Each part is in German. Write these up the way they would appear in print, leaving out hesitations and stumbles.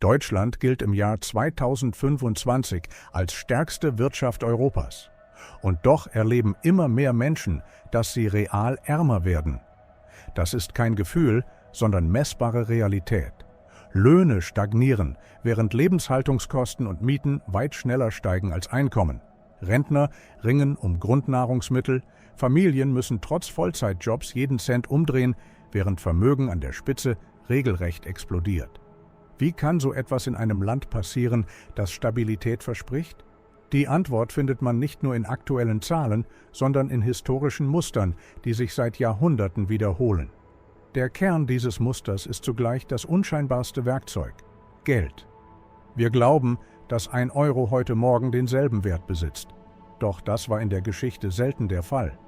Deutschland gilt im Jahr 2025 als stärkste Wirtschaft Europas. Und doch erleben immer mehr Menschen, dass sie real ärmer werden. Das ist kein Gefühl, sondern messbare Realität. Löhne stagnieren, während Lebenshaltungskosten und Mieten weit schneller steigen als Einkommen. Rentner ringen um Grundnahrungsmittel, Familien müssen trotz Vollzeitjobs jeden Cent umdrehen, während Vermögen an der Spitze regelrecht explodiert. Wie kann so etwas in einem Land passieren, das Stabilität verspricht? Die Antwort findet man nicht nur in aktuellen Zahlen, sondern in historischen Mustern, die sich seit Jahrhunderten wiederholen. Der Kern dieses Musters ist zugleich das unscheinbarste Werkzeug: Geld. Wir glauben, dass 1 Euro heute Morgen denselben Wert besitzt. Doch das war in der Geschichte selten der Fall.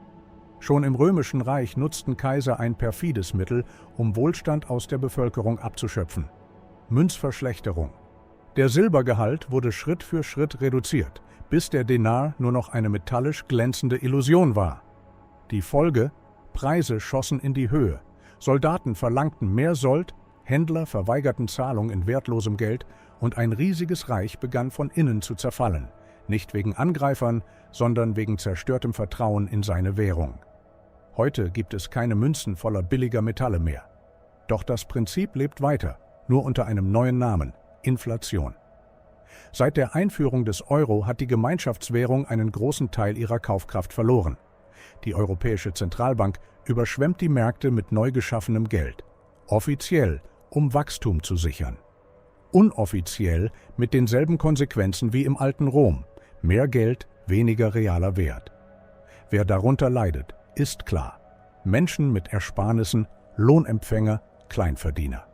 Schon im Römischen Reich nutzten Kaiser ein perfides Mittel, um Wohlstand aus der Bevölkerung abzuschöpfen: Münzverschlechterung. Der Silbergehalt wurde Schritt für Schritt reduziert, bis der Denar nur noch eine metallisch glänzende Illusion war. Die Folge: Preise schossen in die Höhe. Soldaten verlangten mehr Sold, Händler verweigerten Zahlung in wertlosem Geld und ein riesiges Reich begann von innen zu zerfallen, nicht wegen Angreifern, sondern wegen zerstörtem Vertrauen in seine Währung. Heute gibt es keine Münzen voller billiger Metalle mehr. Doch das Prinzip lebt weiter, nur unter einem neuen Namen: Inflation. Seit der Einführung des Euro hat die Gemeinschaftswährung einen großen Teil ihrer Kaufkraft verloren. Die Europäische Zentralbank überschwemmt die Märkte mit neu geschaffenem Geld. Offiziell, um Wachstum zu sichern. Unoffiziell mit denselben Konsequenzen wie im alten Rom: mehr Geld, weniger realer Wert. Wer darunter leidet, ist klar: Menschen mit Ersparnissen, Lohnempfänger, Kleinverdiener.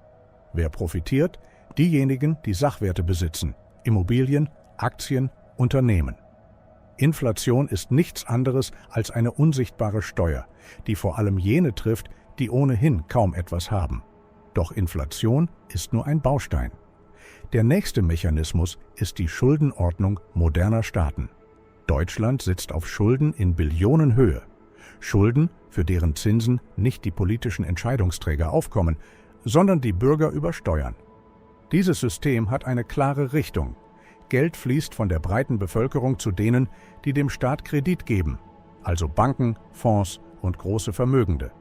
Wer profitiert? Diejenigen, die Sachwerte besitzen: Immobilien, Aktien, Unternehmen. Inflation ist nichts anderes als eine unsichtbare Steuer, die vor allem jene trifft, die ohnehin kaum etwas haben. Doch Inflation ist nur ein Baustein. Der nächste Mechanismus ist die Schuldenordnung moderner Staaten. Deutschland sitzt auf Schulden in Billionenhöhe. Schulden, für deren Zinsen nicht die politischen Entscheidungsträger aufkommen, sondern die Bürger übersteuern. Dieses System hat eine klare Richtung. Geld fließt von der breiten Bevölkerung zu denen, die dem Staat Kredit geben, also Banken, Fonds und große Vermögende.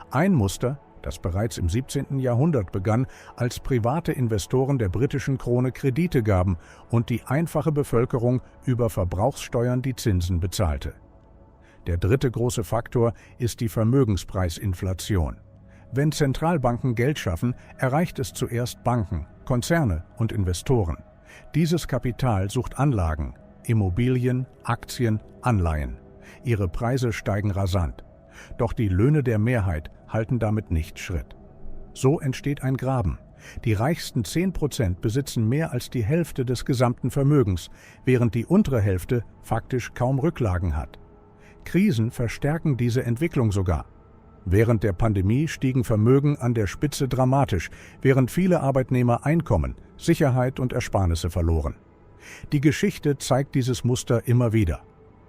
Ein Muster, das bereits im 17. Jahrhundert begann, als private Investoren der britischen Krone Kredite gaben und die einfache Bevölkerung über Verbrauchssteuern die Zinsen bezahlte. Der dritte große Faktor ist die Vermögenspreisinflation. Wenn Zentralbanken Geld schaffen, erreicht es zuerst Banken, Konzerne und Investoren. Dieses Kapital sucht Anlagen: Immobilien, Aktien, Anleihen. Ihre Preise steigen rasant. Doch die Löhne der Mehrheit halten damit nicht Schritt. So entsteht ein Graben. Die reichsten 10% besitzen mehr als die Hälfte des gesamten Vermögens, während die untere Hälfte faktisch kaum Rücklagen hat. Krisen verstärken diese Entwicklung sogar. Während der Pandemie stiegen Vermögen an der Spitze dramatisch, während viele Arbeitnehmer Einkommen, Sicherheit und Ersparnisse verloren. Die Geschichte zeigt dieses Muster immer wieder.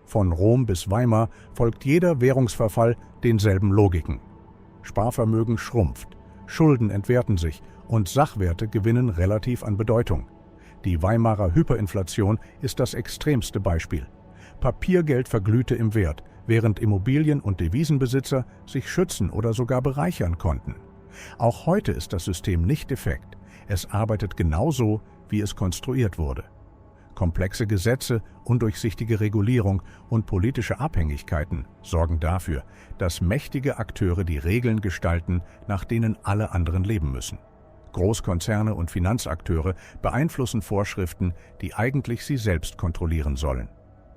Von Rom bis Weimar folgt jeder Währungsverfall denselben Logiken. Sparvermögen schrumpft, Schulden entwerten sich und Sachwerte gewinnen relativ an Bedeutung. Die Weimarer Hyperinflation ist das extremste Beispiel. Papiergeld verglühte im Wert, während Immobilien- und Devisenbesitzer sich schützen oder sogar bereichern konnten. Auch heute ist das System nicht defekt. Es arbeitet genauso, wie es konstruiert wurde. Komplexe Gesetze, undurchsichtige Regulierung und politische Abhängigkeiten sorgen dafür, dass mächtige Akteure die Regeln gestalten, nach denen alle anderen leben müssen. Großkonzerne und Finanzakteure beeinflussen Vorschriften, die eigentlich sie selbst kontrollieren sollen.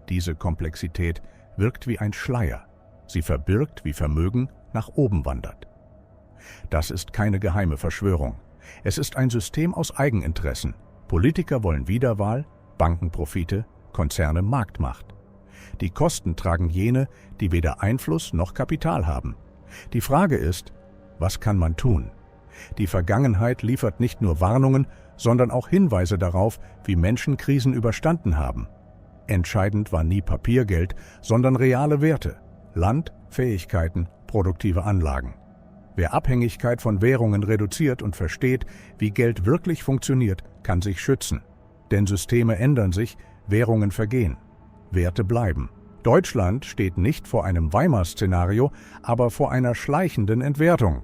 Diese Komplexität wirkt wie ein Schleier. Sie verbirgt, wie Vermögen nach oben wandert. Das ist keine geheime Verschwörung. Es ist ein System aus Eigeninteressen. Politiker wollen Wiederwahl, Banken Profite, Konzerne Marktmacht. Die Kosten tragen jene, die weder Einfluss noch Kapital haben. Die Frage ist: Was kann man tun? Die Vergangenheit liefert nicht nur Warnungen, sondern auch Hinweise darauf, wie Menschen Krisen überstanden haben. Entscheidend war nie Papiergeld, sondern reale Werte: Land, Fähigkeiten, produktive Anlagen. Wer Abhängigkeit von Währungen reduziert und versteht, wie Geld wirklich funktioniert, kann sich schützen. Denn Systeme ändern sich, Währungen vergehen. Werte bleiben. Deutschland steht nicht vor einem Weimar-Szenario, aber vor einer schleichenden Entwertung.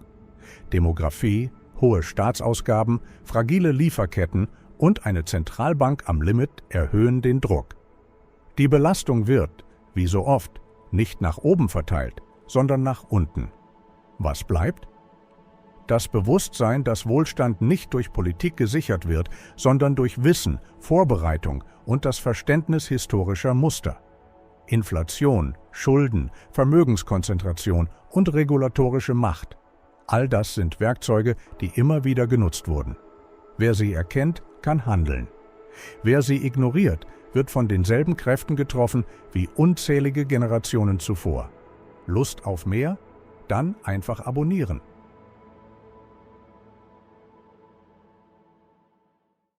Demografie, hohe Staatsausgaben, fragile Lieferketten und eine Zentralbank am Limit erhöhen den Druck. Die Belastung wird, wie so oft, nicht nach oben verteilt, sondern nach unten. Was bleibt? Das Bewusstsein, dass Wohlstand nicht durch Politik gesichert wird, sondern durch Wissen, Vorbereitung und das Verständnis historischer Muster. Inflation, Schulden, Vermögenskonzentration und regulatorische Macht. All das sind Werkzeuge, die immer wieder genutzt wurden. Wer sie erkennt, kann handeln. Wer sie ignoriert, wird von denselben Kräften getroffen wie unzählige Generationen zuvor. Lust auf mehr? Dann einfach abonnieren.